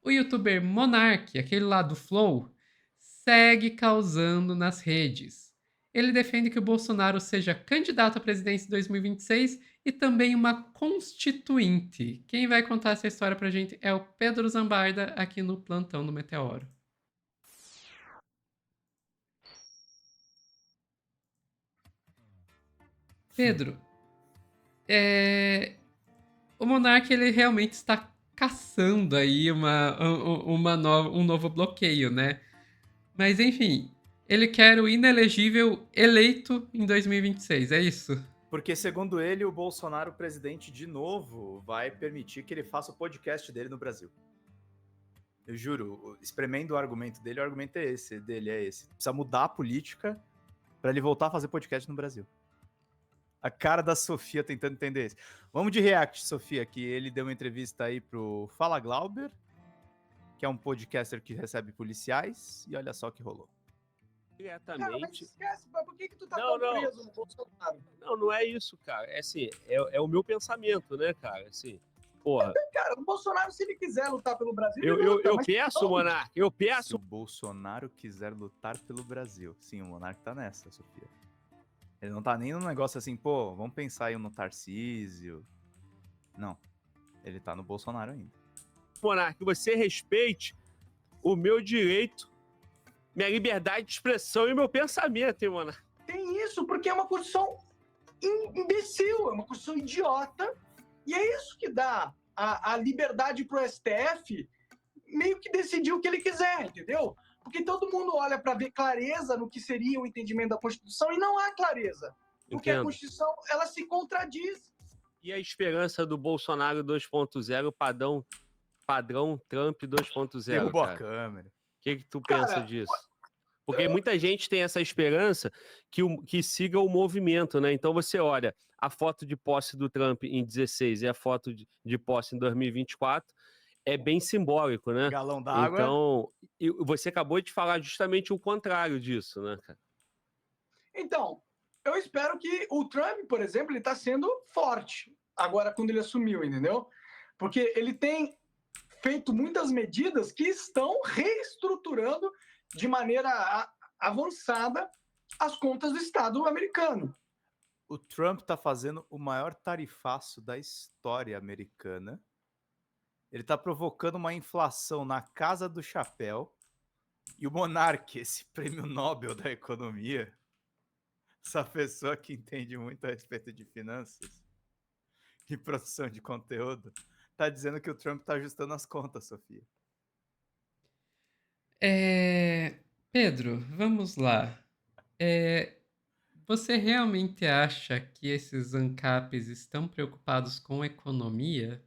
O youtuber Monark, aquele lá do Flow, segue causando nas redes. Ele defende que o Bolsonaro seja candidato à presidência em 2026 e também uma constituinte. Quem vai contar essa história pra gente é o Pedro Zambarda, aqui no Plantão do Meteoro. Pedro, o Monark ele realmente está caçando aí um novo bloqueio, né? Mas enfim, ele quer o inelegível eleito em 2026, é isso? Porque, segundo ele, o Bolsonaro, presidente de novo, vai permitir que ele faça o podcast dele no Brasil. Eu juro, espremendo o argumento dele, o argumento é esse, dele é esse. Precisa mudar a política para ele voltar a fazer podcast no Brasil. A cara da Sofia tentando entender isso. Vamos de react, Sofia, que ele deu uma entrevista aí pro Fala Glauber, que é um podcaster que recebe policiais, e olha só o que rolou. Cara, mas Diretamente. esquece, mas por que tu tá Não, tão não. preso no Bolsonaro? Não é isso, cara. É assim, é o meu pensamento, né, cara? Assim, porra. Cara, o Bolsonaro, se ele quiser lutar pelo Brasil, Eu, ele eu, luta, eu mas peço, não. Monark, eu Se peço. o Bolsonaro quiser lutar pelo Brasil. Sim, o Monark tá nessa, Sofia. Ele não tá nem no negócio assim, pô, vamos pensar aí no Tarcísio. Não. Ele tá no Bolsonaro ainda. Monark, que você respeite o meu direito, minha liberdade de expressão e o meu pensamento, hein, Monark? Tem isso, porque é uma Constituição imbecil, é uma Constituição idiota, e é isso que dá a liberdade pro STF meio que decidir o que ele quiser, entendeu? Porque todo mundo olha para ver clareza no que seria o entendimento da Constituição e não há clareza. Porque Entendo. a Constituição, ela se contradiz. E a esperança do Bolsonaro 2.0, padrão Trump 2.0, Derrubou a cara? câmera. O que tu Cara, pensa disso? Porque muita gente tem essa esperança que siga o movimento, né? Então você olha a foto de posse do Trump em 16 e a foto de posse em 2024, é bem simbólico, né? Galão d'água. Então, você acabou de falar justamente o contrário disso, né, cara? Então, eu espero que o Trump, por exemplo, ele está sendo forte agora quando ele assumiu, entendeu? Porque ele tem feito muitas medidas que estão reestruturando de maneira avançada as contas do Estado americano. O Trump tá fazendo o maior tarifaço da história americana. Ele tá provocando uma inflação na casa do chapéu. E o Monark, esse prêmio Nobel da economia, essa pessoa que entende muito a respeito de finanças e produção de conteúdo, tá dizendo que o Trump tá ajustando as contas, Sofia. Pedro, vamos lá. Você realmente acha que esses ANCAPs estão preocupados com economia?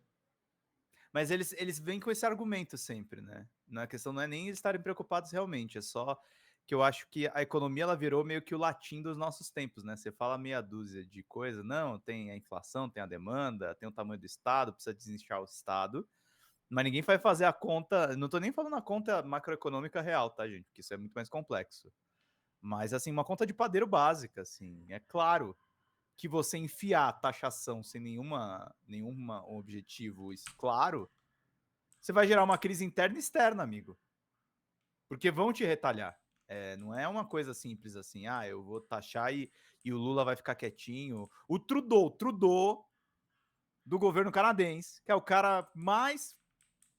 Mas eles vêm com esse argumento sempre, né? A questão não é nem eles estarem preocupados realmente, é só que eu acho que a economia ela virou meio que o latim dos nossos tempos, né? Você fala meia dúzia de coisa, não, tem a inflação, tem a demanda, tem o tamanho do Estado, precisa desinchar o Estado, mas ninguém vai fazer a conta, não tô nem falando a conta macroeconômica real, tá, gente? Porque isso é muito mais complexo. Mas, assim, uma conta de padeiro básica, assim, é claro que você enfiar a taxação sem nenhuma objetivo claro, você vai gerar uma crise interna e externa, amigo. Porque vão te retalhar. Não é uma coisa simples assim, eu vou taxar e o Lula vai ficar quietinho. O Trudeau do governo canadense, que é o cara mais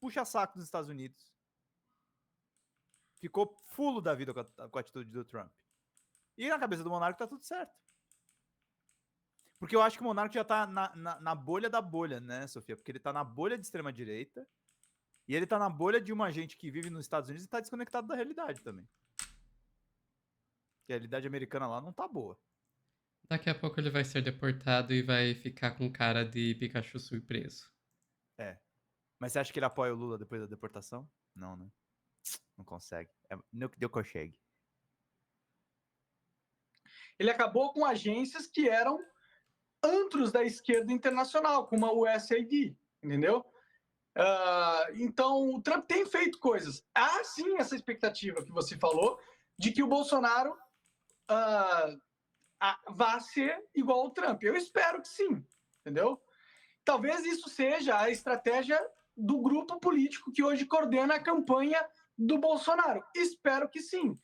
puxa-saco dos Estados Unidos, ficou fulo da vida com a atitude do Trump. E na cabeça do monarca tá tudo certo. Porque eu acho que o monarca já tá na bolha da bolha, né, Sofia? Porque ele tá na bolha de extrema-direita e ele tá na bolha de uma gente que vive nos Estados Unidos e tá desconectado da realidade também. Que a realidade americana lá não tá boa. Daqui a pouco ele vai ser deportado e vai ficar com cara de Pikachu surpreso. Mas você acha que ele apoia o Lula depois da deportação? Não, né? Não consegue. Não que deu consegue. Ele acabou com agências que eram antros da esquerda internacional, como a USAID, entendeu? Então, o Trump tem feito coisas. Há, sim, essa expectativa que você falou de que o Bolsonaro vá ser igual ao Trump. Eu espero que sim, entendeu? Talvez isso seja a estratégia do grupo político que hoje coordena a campanha do Bolsonaro. Espero que sim.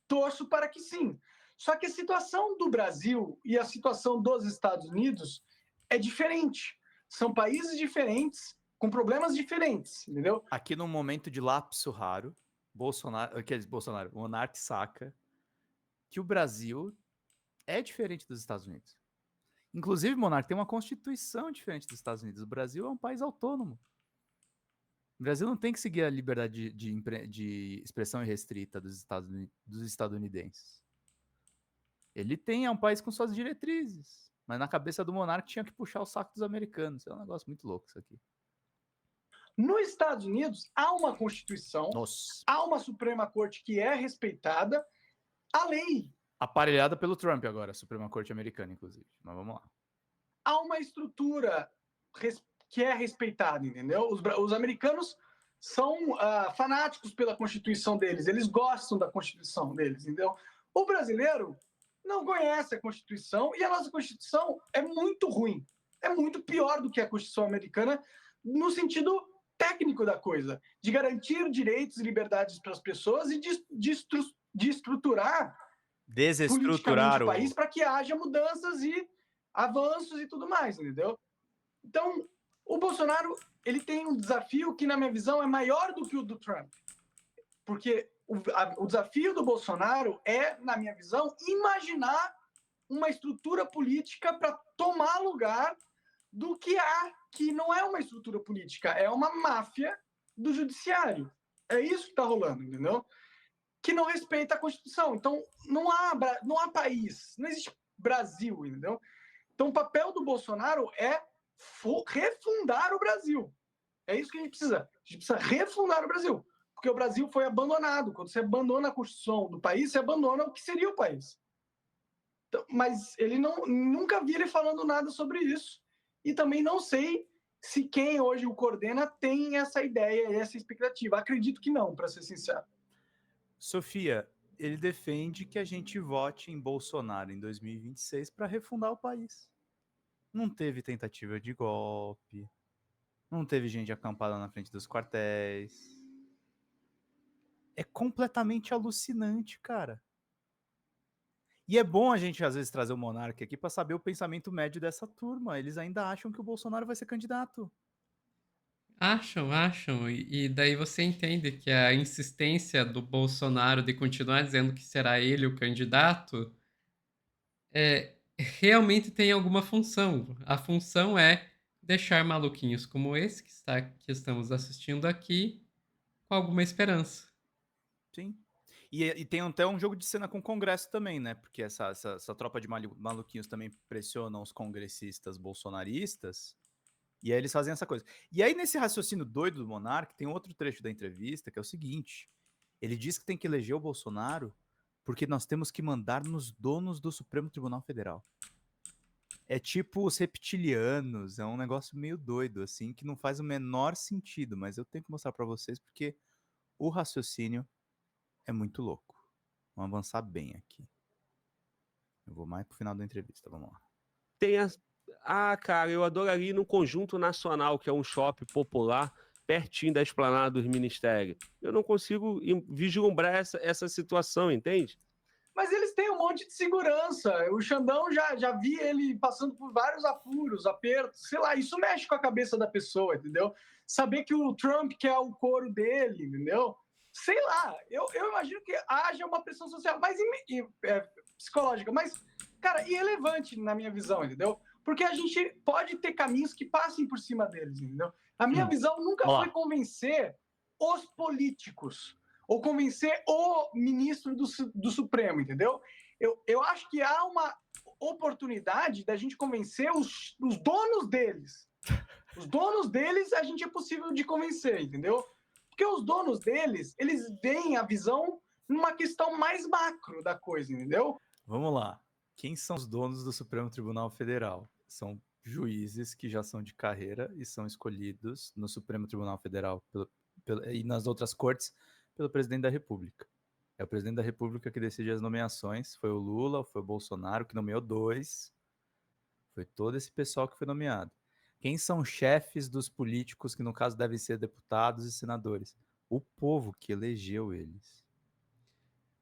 Torço para que sim. Só que a situação do Brasil e a situação dos Estados Unidos é diferente. São países diferentes, com problemas diferentes, entendeu? Aqui num momento de lapso raro, Bolsonaro, o Monark saca que o Brasil é diferente dos Estados Unidos. Inclusive, Monark, tem uma constituição diferente dos Estados Unidos. O Brasil é um país autônomo. O Brasil não tem que seguir a liberdade de expressão irrestrita dos estadunidenses. Ele é um país com suas diretrizes. Mas na cabeça do monarca tinha que puxar o saco dos americanos. É um negócio muito louco isso aqui. Nos Estados Unidos, há uma Constituição, Nossa. há uma Suprema Corte que é respeitada, a lei. Aparelhada pelo Trump agora, a Suprema Corte americana, inclusive. Mas vamos lá. Há uma estrutura que é respeitada, entendeu? Os americanos são fanáticos pela Constituição deles, eles gostam da Constituição deles, entendeu? O brasileiro não conhece a Constituição e a nossa Constituição é muito ruim, é muito pior do que a Constituição americana no sentido técnico da coisa, de garantir direitos e liberdades para as pessoas e de estruturar politicamente o país para que haja mudanças e avanços e tudo mais, entendeu? Então, o Bolsonaro, ele tem um desafio que, na minha visão, é maior do que o do Trump. Porque o desafio do Bolsonaro é, na minha visão, imaginar uma estrutura política para tomar lugar do que há, que não é uma estrutura política, é uma máfia do judiciário. É isso que está rolando, entendeu? Que não respeita a Constituição. Então, não há país, não existe Brasil, entendeu? Então, o papel do Bolsonaro é refundar o Brasil. É isso que a gente precisa. A gente precisa refundar o Brasil. Porque o Brasil foi abandonado. Quando você abandona a Constituição do país, você abandona o que seria o país. Então, mas ele nunca vi ele falando nada sobre isso. E também não sei se quem hoje o coordena tem essa ideia, essa expectativa. Acredito que não, para ser sincero. Sofia, ele defende que a gente vote em Bolsonaro em 2026 para refundar o país. Não teve tentativa de golpe, não teve gente acampada na frente dos quartéis. É completamente alucinante, cara. E é bom a gente, às vezes, trazer o Monark aqui para saber o pensamento médio dessa turma. Eles ainda acham que o Bolsonaro vai ser candidato. Acham. E daí você entende que a insistência do Bolsonaro de continuar dizendo que será ele o candidato realmente tem alguma função. A função é deixar maluquinhos como esse que estamos assistindo aqui com alguma esperança. Sim. E tem até um jogo de cena com o Congresso também, né? Porque essa tropa de maluquinhos também pressionam os congressistas bolsonaristas. E aí eles fazem essa coisa. E aí, nesse raciocínio doido do Monark, tem outro trecho da entrevista que é o seguinte: ele diz que tem que eleger o Bolsonaro porque nós temos que mandar nos donos do Supremo Tribunal Federal. É tipo os reptilianos, é um negócio meio doido, assim, que não faz o menor sentido, mas eu tenho que mostrar para vocês porque o raciocínio é muito louco. Vamos avançar bem aqui. Eu vou mais pro final da entrevista, vamos lá. Cara, eu adoraria ir no Conjunto Nacional, que é um shopping popular, pertinho da Esplanada dos Ministérios. Eu não consigo vislumbrar essa situação, entende? Mas eles têm um monte de segurança. O Xandão já vi ele passando por vários apuros, apertos, sei lá, isso mexe com a cabeça da pessoa, entendeu? Saber que o Trump quer o couro dele, entendeu? Sei lá, eu imagino que haja uma pressão social, mas psicológica, mas, cara, irrelevante na minha visão, entendeu? Porque a gente pode ter caminhos que passem por cima deles, entendeu? A minha visão nunca foi convencer os políticos ou convencer o ministro do Supremo, entendeu? Eu acho que há uma oportunidade da gente convencer os donos deles. Os donos deles a gente é possível de convencer, entendeu? Porque os donos deles, eles veem a visão numa questão mais macro da coisa, entendeu? Vamos lá. Quem são os donos do Supremo Tribunal Federal? São juízes que já são de carreira e são escolhidos no Supremo Tribunal Federal e nas outras cortes pelo presidente da República. É o presidente da República que decide as nomeações. Foi o Lula, foi o Bolsonaro que nomeou 2. Foi todo esse pessoal que foi nomeado. Quem são chefes dos políticos que, no caso, devem ser deputados e senadores? O povo que elegeu eles.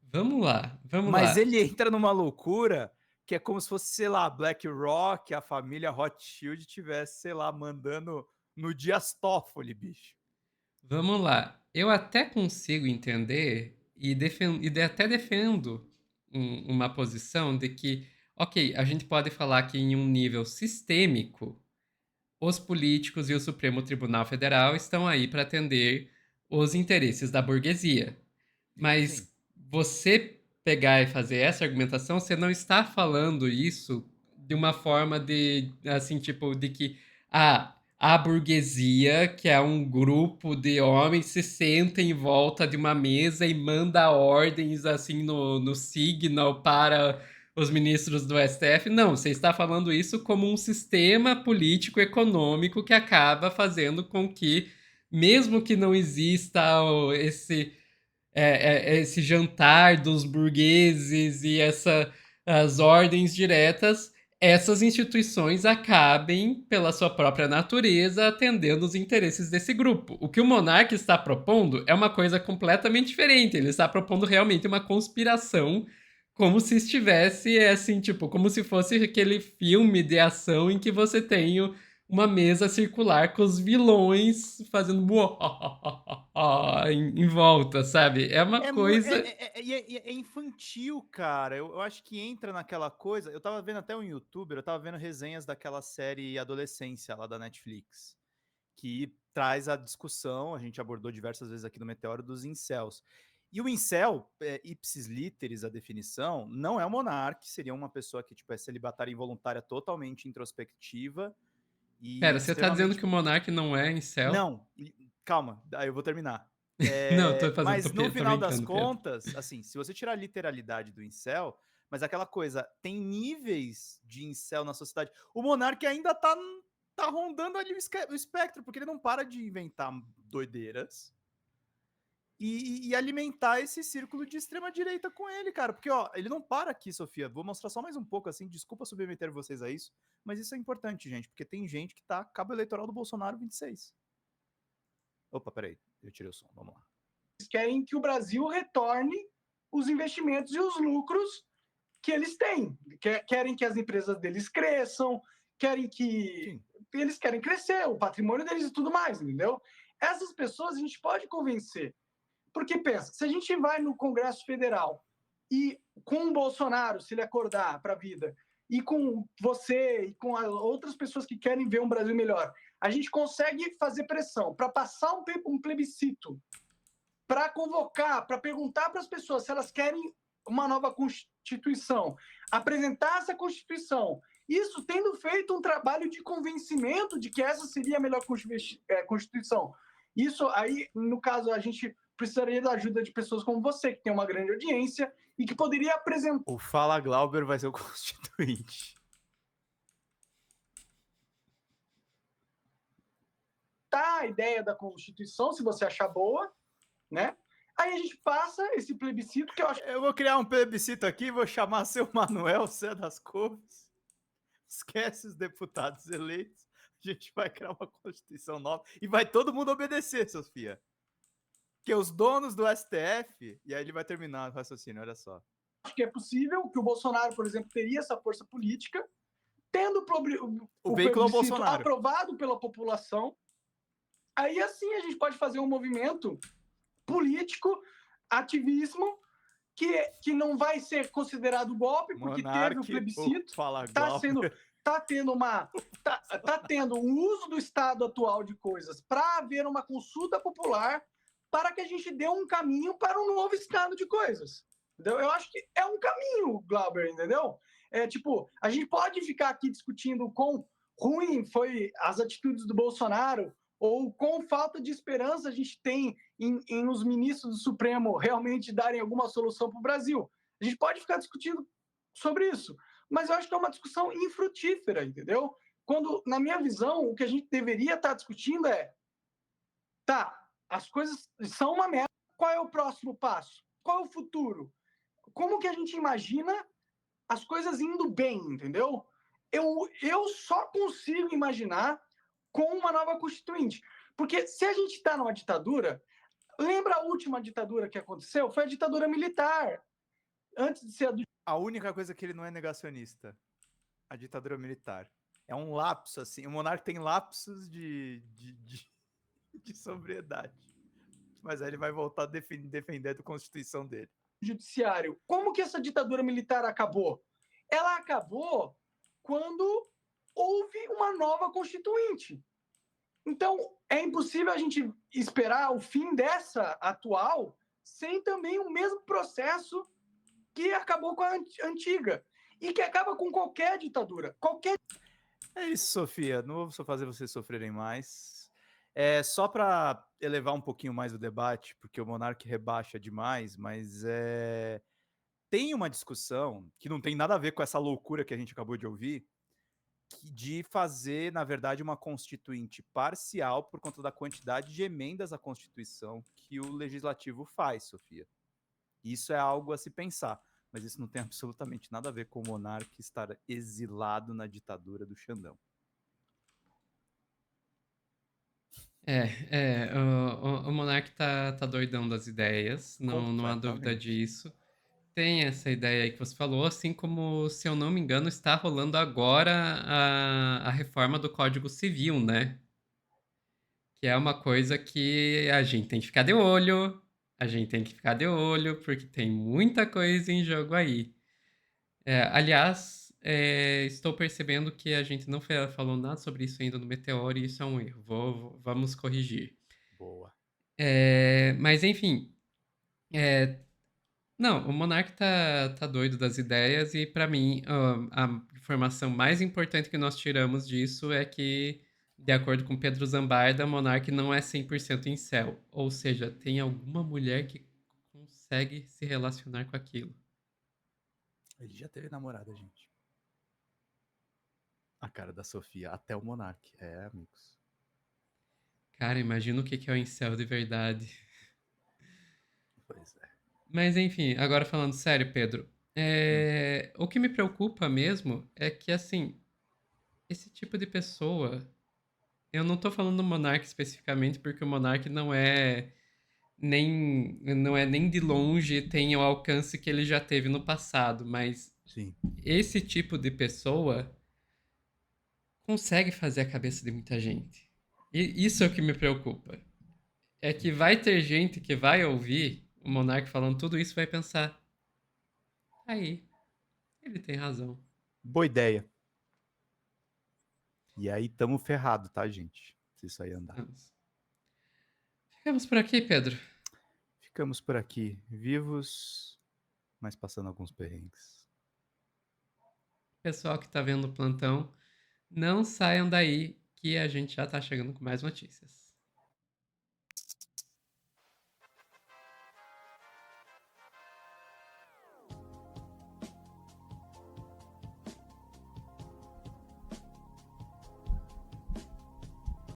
Vamos lá, vamos Mas lá. ele entra numa loucura que é como se fosse, sei lá, BlackRock, a família Rothschild tivesse, sei lá, mandando no Dias Toffoli, bicho. Vamos lá. Eu até consigo entender até defendo uma posição de que, ok, a gente pode falar que em um nível sistêmico, os políticos e o Supremo Tribunal Federal estão aí para atender os interesses da burguesia. Sim. Mas você pegar e fazer essa argumentação, você não está falando isso de uma forma de, assim, tipo, de que a burguesia, que é um grupo de homens, se senta em volta de uma mesa e manda ordens, assim, no Signal para os ministros do STF. Não, você está falando isso como um sistema político-econômico que acaba fazendo com que, mesmo que não exista esse jantar dos burgueses e as ordens diretas, essas instituições acabem, pela sua própria natureza, atendendo os interesses desse grupo. O que o monarca está propondo é uma coisa completamente diferente. Ele está propondo realmente uma conspiração, como se estivesse, assim, tipo, como se fosse aquele filme de ação em que você tem uma mesa circular com os vilões fazendo em volta, sabe? É uma coisa. É infantil, cara. Eu acho que entra naquela coisa. Eu tava vendo até um youtuber, eu tava vendo resenhas daquela série Adolescência lá da Netflix, que traz a discussão, a gente abordou diversas vezes aqui no Meteoro, dos incels. E o incel, ipsis literis, a definição, não é o monarca, seria uma pessoa que tipo, é celibatária involuntária, totalmente introspectiva e Pera, você tá dizendo extremamente. que o Monark não é incel? Não, calma, aí eu vou terminar. Não, tô fazendo, Mas no tô final das brincando, Pedro. contas, assim, se você tirar a literalidade do incel, mas aquela coisa, tem níveis de incel na sociedade. O monarca ainda tá rondando ali o espectro, porque ele não para de inventar doideiras e alimentar esse círculo de extrema direita com ele, cara. Porque, ó, ele não para aqui, Sofia. Vou mostrar só mais um pouco, assim, desculpa submeter vocês a isso, mas isso é importante, gente, porque tem gente que tá cabo eleitoral do Bolsonaro 26. Opa, peraí, eu tirei o som, vamos lá. Eles querem que o Brasil retorne os investimentos e os lucros que eles têm. Querem que as empresas deles cresçam, eles querem crescer, o patrimônio deles e tudo mais, entendeu? Essas pessoas a gente pode convencer. Porque pensa, se a gente vai no Congresso Federal e com o Bolsonaro, se ele acordar para a vida, e com você e com outras pessoas que querem ver um Brasil melhor, a gente consegue fazer pressão para passar um plebiscito, para convocar, para perguntar para as pessoas se elas querem uma nova Constituição, apresentar essa Constituição. Isso tendo feito um trabalho de convencimento de que essa seria a melhor Constituição. Isso aí, no caso, a gente precisaria da ajuda de pessoas como você, que tem uma grande audiência e que poderia apresentar. O Fala Glauber vai ser o constituinte. A ideia da Constituição, se você achar boa, né? Aí a gente passa esse plebiscito que eu acho. Eu vou criar um plebiscito aqui, vou chamar seu Manuel Cé das Couves. Esquece os deputados eleitos. A gente vai criar uma Constituição nova e vai todo mundo obedecer, Sofia. Que os donos do STF, e aí ele vai terminar o raciocínio, olha só. Acho que é possível que o Bolsonaro, por exemplo, teria essa força política, tendo o veículo ao Bolsonaro aprovado pela população. Aí assim a gente pode fazer um movimento político, ativismo, que não vai ser considerado golpe, porque teve o plebiscito, tá tendo um uso do estado atual de coisas para haver uma consulta popular para que a gente dê um caminho para um novo estado de coisas. Entendeu? Eu acho que é um caminho, Glauber, entendeu? Tipo, a gente pode ficar aqui discutindo o quão ruim foi as atitudes do Bolsonaro ou com falta de esperança a gente tem em os ministros do Supremo realmente darem alguma solução para o Brasil. A gente pode ficar discutindo sobre isso, mas eu acho que é uma discussão infrutífera, entendeu? Quando, na minha visão, o que a gente deveria estar discutindo é as coisas são uma merda, qual é o próximo passo? Qual é o futuro? Como que a gente imagina as coisas indo bem, entendeu? Eu só consigo imaginar com uma nova constituinte. Porque se a gente está numa ditadura, lembra a última ditadura que aconteceu? Foi a ditadura militar. Antes de ser a do... A única coisa que ele não é negacionista, a ditadura militar. É um lapso, assim. O monarca tem lapsos de sobriedade. Mas aí ele vai voltar defendendo a Constituição dele. Judiciário. Como que essa ditadura militar acabou? Ela acabou quando houve uma nova constituinte. Então, é impossível a gente esperar o fim dessa atual sem também o mesmo processo que acabou com a antiga e que acaba com qualquer ditadura. É isso, Sofia. Não vou fazer vocês sofrerem mais. É só para elevar um pouquinho mais o debate, porque o monarca rebaixa demais, mas tem uma discussão que não tem nada a ver com essa loucura que a gente acabou de ouvir, de fazer, na verdade, uma constituinte parcial por conta da quantidade de emendas à Constituição que o legislativo faz, Sofia. Isso é algo a se pensar, mas isso não tem absolutamente nada a ver com o monarca estar exilado na ditadura do Xandão. O Monark tá doidão das ideias, não há dúvida Completamente. disso. Tem essa ideia aí que você falou, assim como, se eu não me engano, está rolando agora a reforma do Código Civil, né? Que é uma coisa que a gente tem que ficar de olho, porque tem muita coisa em jogo aí. Aliás, estou percebendo que a gente não falou nada sobre isso ainda no Meteoro e isso é um erro. Vamos corrigir. Boa. Mas enfim, não, o Monark tá doido das ideias e pra mim a informação mais importante que nós tiramos disso é que, de acordo com Pedro Zambarda, o Monark não é 100% incel, ou seja, tem alguma mulher que consegue se relacionar com aquilo. Ele já teve namorada, gente. A cara da Sofia, até o monarca. Amigos. Cara, imagina o que é o incel de verdade. Pois é. Mas enfim, agora falando sério, Pedro, o que me preocupa mesmo é que, assim, esse tipo de pessoa, eu não tô falando do Monark especificamente, porque o Monark não é nem de longe tem o alcance que ele já teve no passado, mas Sim. esse tipo de pessoa consegue fazer a cabeça de muita gente. E isso é o que me preocupa. É que vai ter gente que vai ouvir o Monark falando tudo isso e vai pensar: aí, ele tem razão. Boa ideia. E aí tamo ferrado, tá, gente? Se isso aí andar. Ficamos por aqui, Pedro. Ficamos por aqui, vivos, mas passando alguns perrengues. Pessoal que tá vendo o plantão, não saiam daí que a gente já tá chegando com mais notícias.